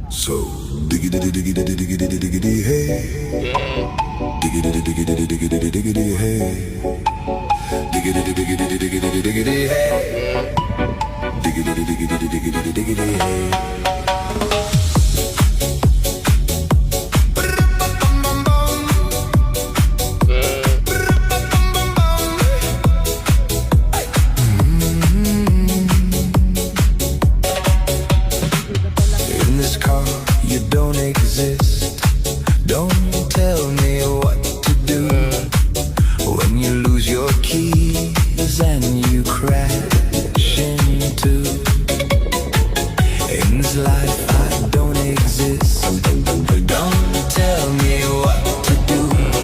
So diggity diggity diggity diggity hey, diggity diggity diggity diggity hey, diggity diggity diggity diggity hey, diggity diggity diggity diggity hey. In this car, you don't exist. Don't tell me what to do when you lose your keys and